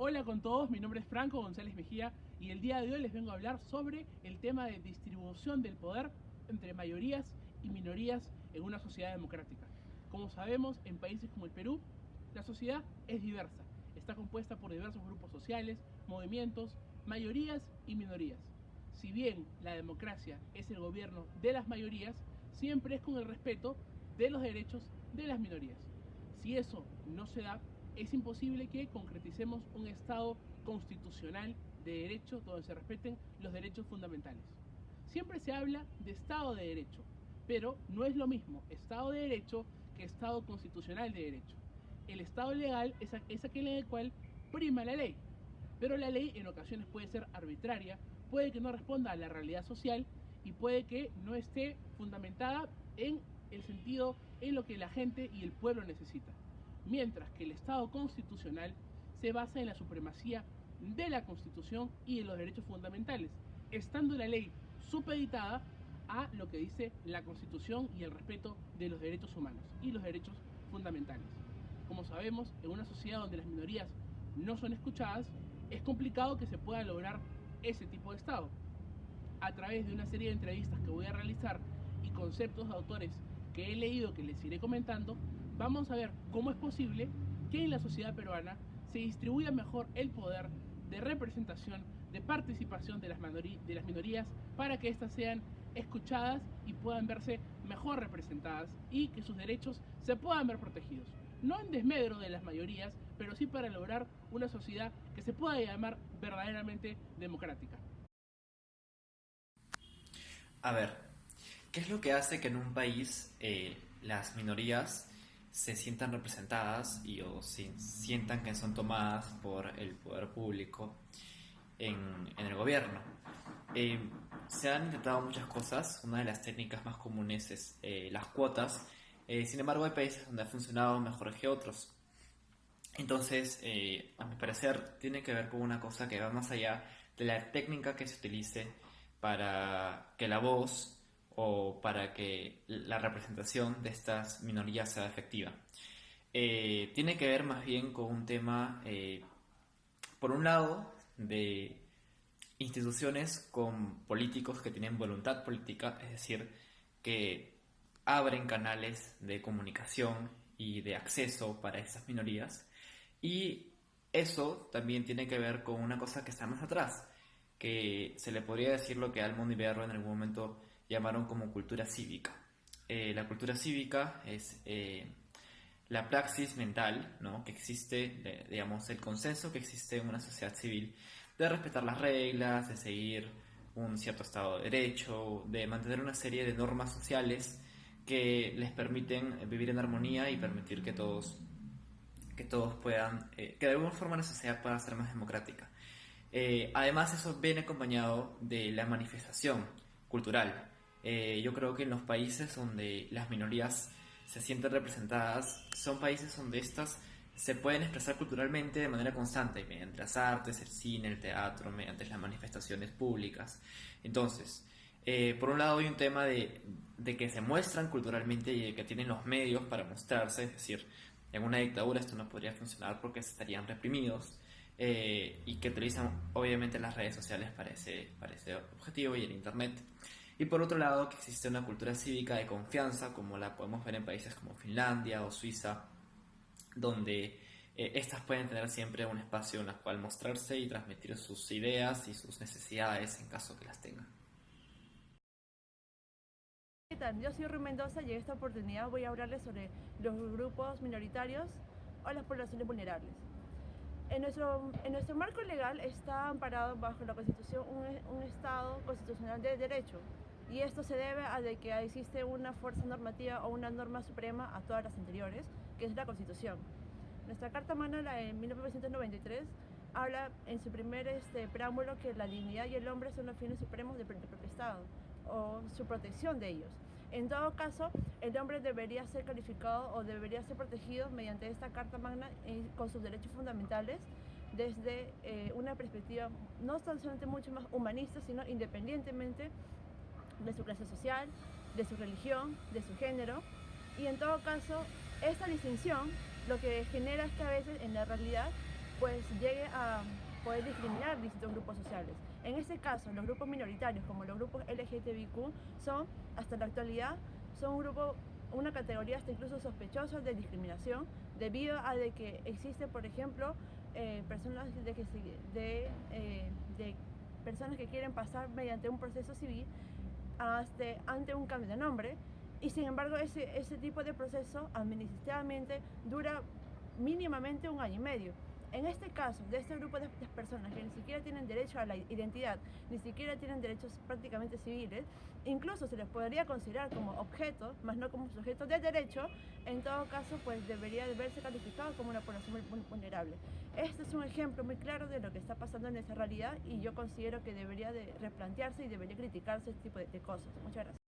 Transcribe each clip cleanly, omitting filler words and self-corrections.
Hola con todos, mi nombre es Franco González Mejía y el día de hoy les vengo a hablar sobre el tema de distribución del poder entre mayorías y minorías en una sociedad democrática. Como sabemos, en países como el Perú, la sociedad es diversa, está compuesta por diversos grupos sociales, movimientos, mayorías y minorías. Si bien la democracia es el gobierno de las mayorías, siempre es con el respeto de los derechos de las minorías. Si eso no se da, es imposible que concreticemos un Estado constitucional de derecho donde se respeten los derechos fundamentales. Siempre se habla de Estado de Derecho, pero no es lo mismo Estado de Derecho que Estado constitucional de derecho. El Estado legal es aquel en el cual prima la ley, pero la ley en ocasiones puede ser arbitraria, puede que no responda a la realidad social y puede que no esté fundamentada en el sentido en lo que la gente y el pueblo necesita. Mientras que el Estado constitucional se basa en la supremacía de la Constitución y en los derechos fundamentales, estando la ley supeditada a lo que dice la Constitución y el respeto de los derechos humanos y los derechos fundamentales. Como sabemos, en una sociedad donde las minorías no son escuchadas, es complicado que se pueda lograr ese tipo de Estado. A través de una serie de entrevistas que voy a realizar y conceptos de autores que he leído que les iré comentando, vamos a ver cómo es posible que en la sociedad peruana se distribuya mejor el poder de representación, de participación de las minorías para que éstas sean escuchadas y puedan verse mejor representadas y que sus derechos se puedan ver protegidos. No en desmedro de las mayorías, pero sí para lograr una sociedad que se pueda llamar verdaderamente democrática. A ver, ¿qué es lo que hace que en un país las minorías se sientan representadas y sientan que son tomadas por el poder público en, en el gobierno? Eh, Se han intentado muchas cosas. Una de las técnicas más comunes es las cuotas. Sin embargo, hay países donde ha funcionado mejor que otros. Entonces, a mi parecer, tiene que ver con una cosa que va más allá de la técnica que se utilice para que la voz o para que la representación de estas minorías sea efectiva. Tiene que ver más bien con un tema, por un lado, de instituciones con políticos que tienen voluntad política, es decir, que abren canales de comunicación y de acceso para estas minorías. Y eso también tiene que ver con una cosa que está más atrás, que se le podría decir lo que Almond y Berro en algún momento llamaron como cultura cívica. La cultura cívica es la praxis mental, ¿no? Que existe, digamos, el consenso que existe en una sociedad civil de respetar las reglas, de seguir un cierto estado de derecho, de mantener una serie de normas sociales que les permiten vivir en armonía y permitir que todos puedan, que de alguna forma la sociedad pueda ser más democrática. Además, eso viene acompañado de la manifestación cultural. Yo creo que en los países donde las minorías se sienten representadas son países donde estas se pueden expresar culturalmente de manera constante, mediante las artes, el cine, el teatro, mediante las manifestaciones públicas. Entonces, por un lado hay un tema de que se muestran culturalmente y de que tienen los medios para mostrarse, es decir, en una dictadura esto no podría funcionar porque estarían reprimidos, y que utilizan obviamente las redes sociales para ese objetivo y el internet. Y por otro lado, que existe una cultura cívica de confianza, como la podemos ver en países como Finlandia o Suiza, donde estas pueden tener siempre un espacio en el cual mostrarse y transmitir sus ideas y sus necesidades en caso que las tengan. ¿Qué tal? Yo soy Rui Mendoza y en esta oportunidad voy a hablarles sobre los grupos minoritarios o las poblaciones vulnerables. En nuestro marco legal está amparado bajo la Constitución un Estado constitucional de derecho, y esto se debe a de que existe una fuerza normativa o una norma suprema a todas las anteriores, que es la Constitución. Nuestra Carta Magna en 1993 habla en su primer preámbulo que la dignidad y el hombre son los fines supremos del propio Estado, o su protección de ellos. En todo caso, el hombre debería ser calificado o debería ser protegido mediante esta Carta Magna con sus derechos fundamentales desde una perspectiva no solamente mucho más humanista, sino independientemente de su clase social, de su religión, de su género. Y en todo caso, esta distinción lo que genera es que a veces en la realidad pues llegue a poder discriminar distintos grupos sociales. En este caso, los grupos minoritarios, como los grupos LGTBIQ, son, hasta la actualidad, son un grupo, una categoría hasta incluso sospechosa de discriminación, debido a de que existe, por ejemplo, personas de personas que quieren pasar mediante un proceso civil ante un cambio de nombre, y sin embargo ese tipo de proceso administrativamente dura mínimamente 1 año y medio. En este caso, de este grupo de personas que ni siquiera tienen derecho a la identidad, ni siquiera tienen derechos prácticamente civiles, incluso se les podría considerar como objetos, más no como sujetos de derecho, en todo caso pues debería de verse calificado como una población vulnerable. Este es un ejemplo muy claro de lo que está pasando en esa realidad, y yo considero que debería de replantearse y debería criticarse este tipo de cosas. Muchas gracias.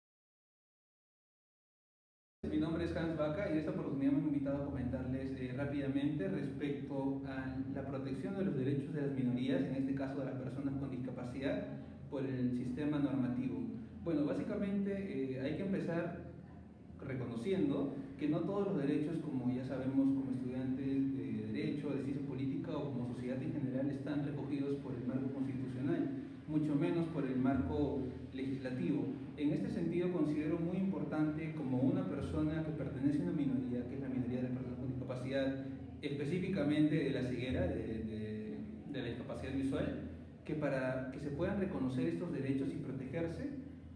Mi nombre es Hans Vaca y en esta oportunidad me han invitado a comentarles rápidamente respecto a la protección de los derechos de las minorías, en este caso de las personas con discapacidad, por el sistema normativo. Bueno, básicamente hay que empezar reconociendo que no todos los derechos, como ya sabemos como estudiantes de Derecho, de Ciencia Política o como sociedad en general, están recogidos por el marco constitucional, mucho menos por el marco legislativo. En este sentido considero muy importante, como una persona que pertenece a una minoría, que es la minoría de las personas con discapacidad, específicamente de la ceguera, de la discapacidad visual, que para que se puedan reconocer estos derechos y protegerse,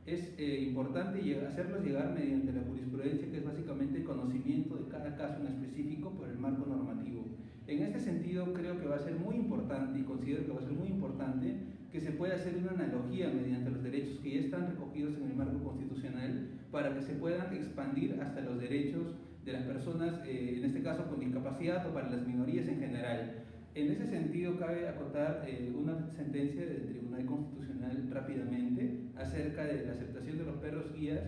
es importante hacerlos llegar mediante la jurisprudencia, que es básicamente el conocimiento de cada caso en específico por el marco normativo. En este sentido creo que va a ser muy importante, y considero que va a ser muy importante, que se pueda hacer una analogía mediante los derechos que ya están recogidos en el marco constitucional, para que se puedan expandir hasta los derechos de las personas, en este caso con discapacidad, o para las minorías en general. En ese sentido, cabe acotar una sentencia del Tribunal Constitucional rápidamente acerca de la aceptación de los perros guías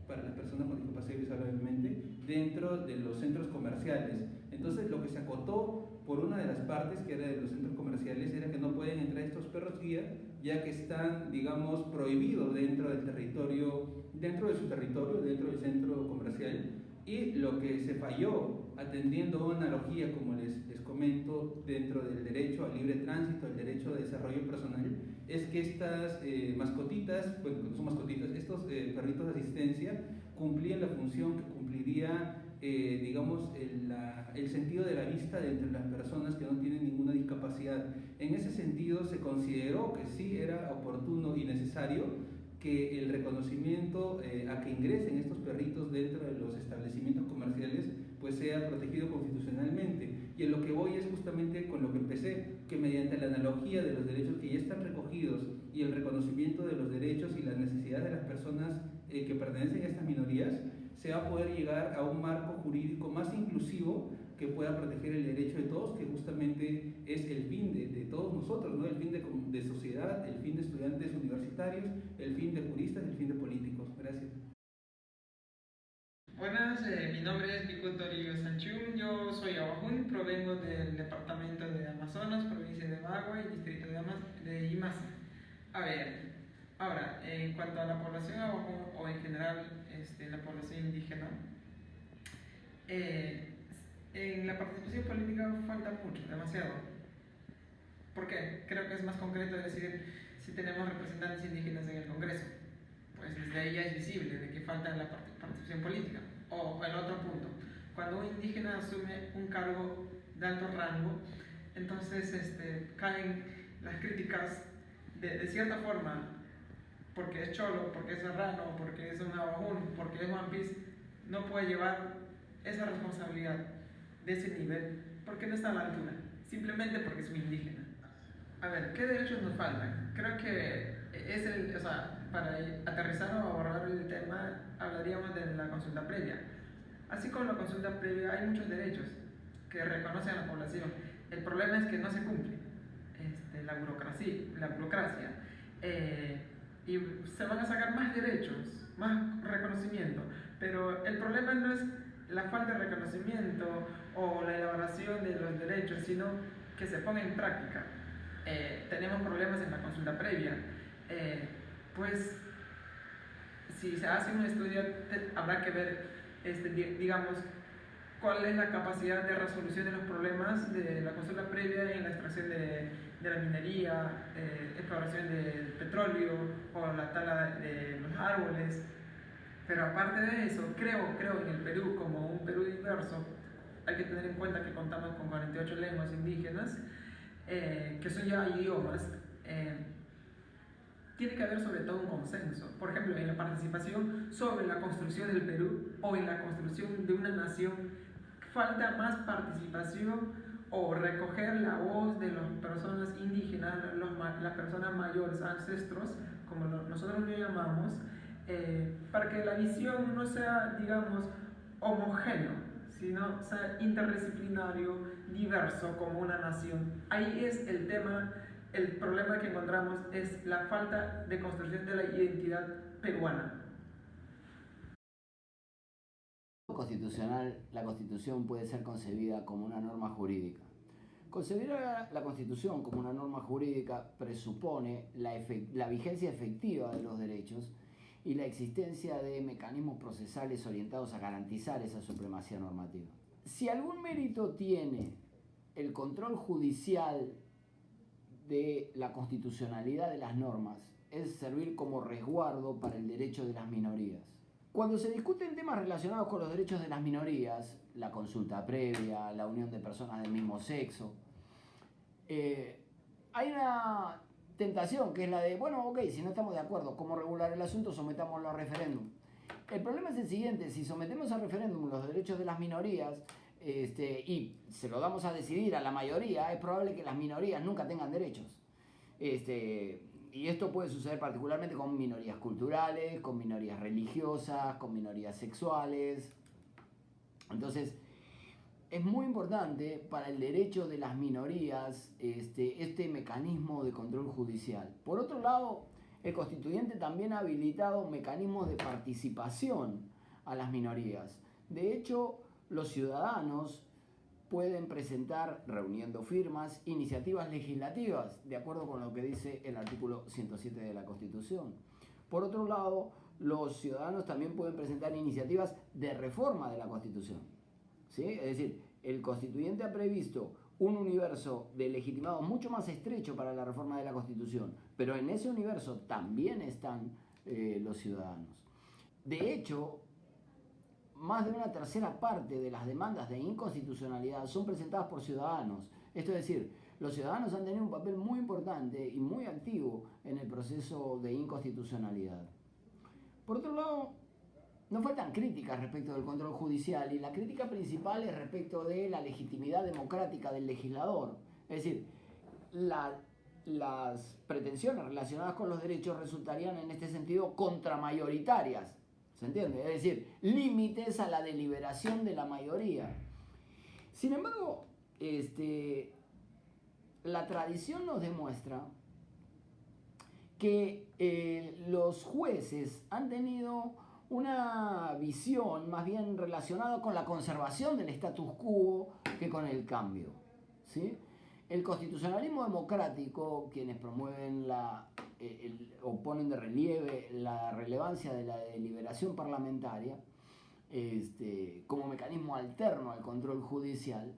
para las personas con discapacidad visual, obviamente, dentro de los centros comerciales. Entonces, lo que se acotó por una de las partes, que era de los centros comerciales, era que no pueden entrar estos perros guías, ya que están, digamos, prohibidos dentro del territorio, dentro de su territorio, dentro del centro comercial. Y lo que se falló, atendiendo una analogía, como les comento, dentro del derecho al libre tránsito, el derecho de desarrollo personal, es que estas mascotitas, bueno, no son mascotitas, estos perritos de asistencia cumplían la función que cumpliría, digamos, el sentido de la vista de entre las personas que no tienen ninguna discapacidad. En ese sentido se consideró que sí era oportuno y necesario que el reconocimiento a que ingresen estos perritos dentro de los establecimientos comerciales pues sea protegido constitucionalmente. Y en lo que voy es justamente con lo que empecé, que mediante la analogía de los derechos que ya están recogidos y el reconocimiento de los derechos y las necesidades de las personas que pertenecen a estas minorías, se va a poder llegar a un marco jurídico más inclusivo que pueda proteger el derecho de todos, que justamente es el fin de todos nosotros, ¿no? El fin de sociedad, el fin de estudiantes universitarios, el fin de juristas, el fin de políticos. Gracias. Buenas, mi nombre es Pico Toribio Sanchún, yo soy Awajún, provengo del departamento de Amazonas, provincia de Bagua y distrito de Imasa. A ver, ahora, en cuanto a la población Awajún o en general la población indígena, en la participación política falta mucho, demasiado. ¿Por qué? Creo que es más concreto decir si tenemos representantes indígenas en el Congreso. Pues desde ahí ya es visible de que falta la participación política. O el otro punto, cuando un indígena asume un cargo de alto rango, entonces caen las críticas de cierta forma, porque es cholo, porque es serrano, porque es un abajún, porque es One Piece, no puede llevar esa responsabilidad de ese nivel porque no está a la altura, simplemente porque es un indígena. A ver, ¿qué derechos nos faltan? Creo que para aterrizar o abordar el tema, hablaríamos de la consulta previa. Así como la consulta previa, hay muchos derechos que reconocen a la población. El problema es que no se cumple la burocracia. Y se van a sacar más derechos, más reconocimiento, pero el problema no es la falta de reconocimiento o la elaboración de los derechos, sino que se ponga en práctica. Tenemos problemas en la consulta previa, pues si se hace un estudio habrá que ver, digamos, cuál es la capacidad de resolución de los problemas de la consulta previa en la extracción de la minería, exploración del petróleo o la tala de los árboles. Pero aparte de eso, creo en el Perú como un Perú diverso, hay que tener en cuenta que contamos con 48 lenguas indígenas, que son ya idiomas. Tiene que haber sobre todo un consenso. Por ejemplo, en la participación sobre la construcción del Perú o en la construcción de una nación, falta más participación o recoger la voz de las personas indígenas, las personas mayores, ancestros, como nosotros lo llamamos, para que la visión no sea, digamos, homogéneo, sino sea interdisciplinario, diverso como una nación. Ahí es el tema. El problema que encontramos es la falta de construcción de la identidad peruana. Constitucional, la Constitución puede ser concebida como una norma jurídica. Concebir la Constitución como una norma jurídica presupone la vigencia efectiva de los derechos y la existencia de mecanismos procesales orientados a garantizar esa supremacía normativa. Si algún mérito tiene el control judicial de la constitucionalidad de las normas, es servir como resguardo para el derecho de las minorías. Cuando se discuten temas relacionados con los derechos de las minorías, la consulta previa, la unión de personas del mismo sexo, hay una tentación que es la de, bueno, ok, si no estamos de acuerdo cómo regular el asunto, sometámoslo a referéndum. El problema es el siguiente: si sometemos a referéndum los derechos de las minorías, y se lo damos a decidir a la mayoría, es probable que las minorías nunca tengan derechos. Y esto puede suceder particularmente con minorías culturales, con minorías religiosas, con minorías sexuales. Entonces, es muy importante para el derecho de las minorías este mecanismo de control judicial. Por otro lado, el constituyente también ha habilitado mecanismos de participación a las minorías. De hecho, los ciudadanos pueden presentar, reuniendo firmas, iniciativas legislativas, de acuerdo con lo que dice el artículo 107 de la Constitución. Por otro lado, los ciudadanos también pueden presentar iniciativas de reforma de la Constitución, ¿sí? Es decir, el constituyente ha previsto un universo de legitimados mucho más estrecho para la reforma de la Constitución, pero en ese universo también están los ciudadanos. De hecho, más de una tercera parte de las demandas de inconstitucionalidad son presentadas por ciudadanos. Esto es decir, los ciudadanos han tenido un papel muy importante y muy activo en el proceso de inconstitucionalidad. Por otro lado, no faltan críticas respecto del control judicial, y la crítica principal es respecto de la legitimidad democrática del legislador. Es decir, las pretensiones relacionadas con los derechos resultarían en este sentido contramayoritarias. ¿Se entiende? Es decir, límites a la deliberación de la mayoría. Sin embargo, la tradición nos demuestra que los jueces han tenido una visión más bien relacionada con la conservación del status quo que con el cambio, ¿sí? El constitucionalismo democrático, quienes promueven o ponen de relieve la relevancia de la deliberación parlamentaria como mecanismo alterno al control judicial,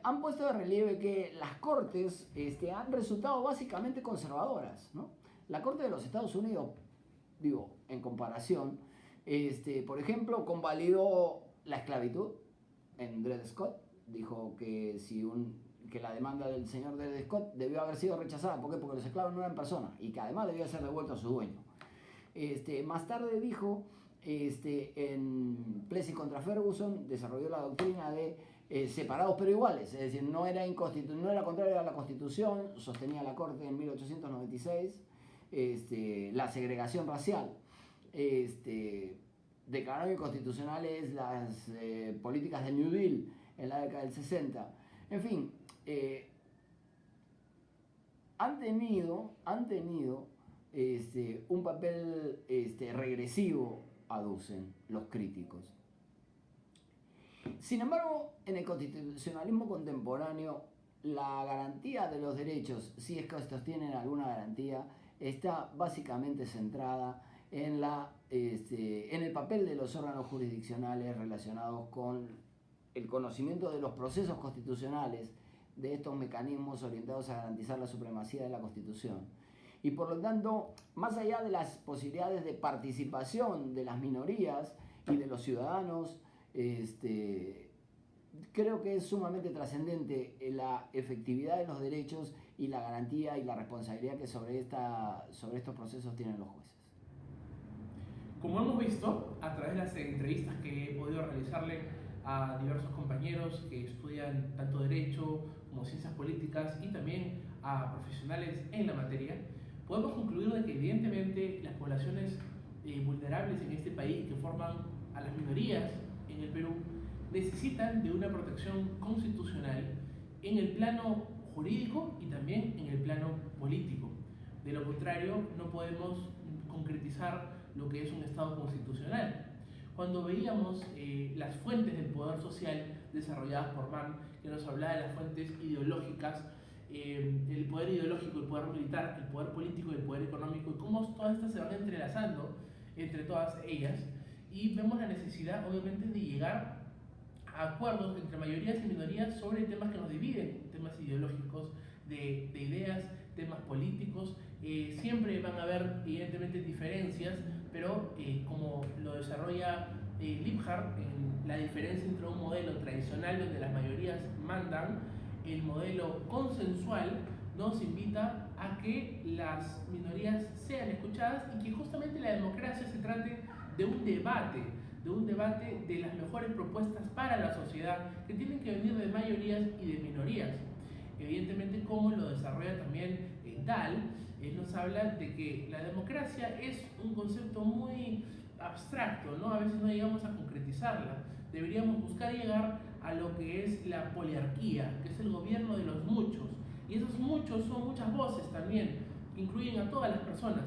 han puesto de relieve que las cortes han resultado básicamente conservadoras, ¿no? La Corte de los Estados Unidos, digo, en comparación, por ejemplo, convalidó la esclavitud en Dred Scott. Dijo que que la demanda del señor Dred Scott debió haber sido rechazada. ¿Por qué? Porque los esclavos no eran personas y que además debía ser devuelto a su dueño. Más tarde dijo, en Plessy contra Ferguson, desarrolló la doctrina de separados pero iguales. Es decir, no era contrario a la Constitución, sostenía la Corte en 1896, la segregación racial. Declaró inconstitucionales las políticas del New Deal en la década del 60. En fin, han tenido un papel regresivo, aducen los críticos. Sin embargo, en el constitucionalismo contemporáneo, la garantía de los derechos, si es que estos tienen alguna garantía, está básicamente centrada en el papel de los órganos jurisdiccionales relacionados con el conocimiento de los procesos constitucionales, de estos mecanismos orientados a garantizar la supremacía de la Constitución. Y por lo tanto, más allá de las posibilidades de participación de las minorías y de los ciudadanos, creo que es sumamente trascendente la efectividad de los derechos y la garantía y la responsabilidad que sobre estos procesos tienen los jueces. Como hemos visto a través de las entrevistas que he podido realizarle a diversos compañeros que estudian tanto Derecho como Ciencias Políticas y también a profesionales en la materia, podemos concluir de que evidentemente las poblaciones vulnerables en este país que forman a las minorías en el Perú necesitan de una protección constitucional en el plano jurídico y también en el plano político. De lo contrario, no podemos concretizar lo que es un Estado constitucional. Cuando veíamos las fuentes del poder social desarrolladas por Mann, que nos hablaba de las fuentes ideológicas, el poder ideológico, el poder militar, el poder político y el poder económico, y cómo todas estas se van entrelazando entre todas ellas, y vemos la necesidad obviamente de llegar a acuerdos entre mayorías y minorías sobre temas que nos dividen, temas ideológicos, de ideas, temas políticos. Siempre van a haber evidentemente diferencias, pero como lo desarrolla Liphart, en la diferencia entre un modelo tradicional donde las mayorías mandan, el modelo consensual nos invita a que las minorías sean escuchadas y que justamente la democracia se trate de un debate de las mejores propuestas para la sociedad que tienen que venir de mayorías y de minorías. Evidentemente, como lo desarrolla también Dahl, nos habla de que la democracia es un concepto muy abstracto, ¿no? A veces no llegamos a concretizarla. Deberíamos buscar llegar a lo que es la poliarquía, que es el gobierno de los muchos. Y esos muchos son muchas voces también, que incluyen a todas las personas.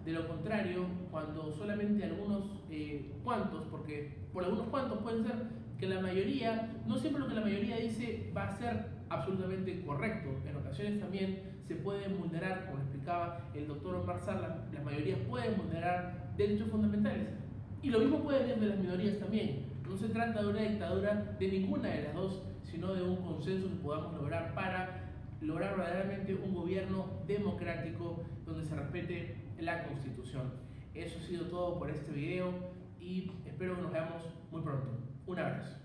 De lo contrario, cuando solamente algunos cuantos, porque por algunos cuantos pueden ser que la mayoría, no siempre lo que la mayoría dice va a ser absolutamente correcto. En ocasiones también se pueden vulnerar, como explicaba el doctor Omar Sar, las mayorías pueden vulnerar derechos fundamentales. Y lo mismo puede venir de las minorías también. No se trata de una dictadura de ninguna de las dos, sino de un consenso que podamos lograr para lograr verdaderamente un gobierno democrático donde se respete la Constitución. Eso ha sido todo por este video y espero que nos veamos muy pronto. Un abrazo.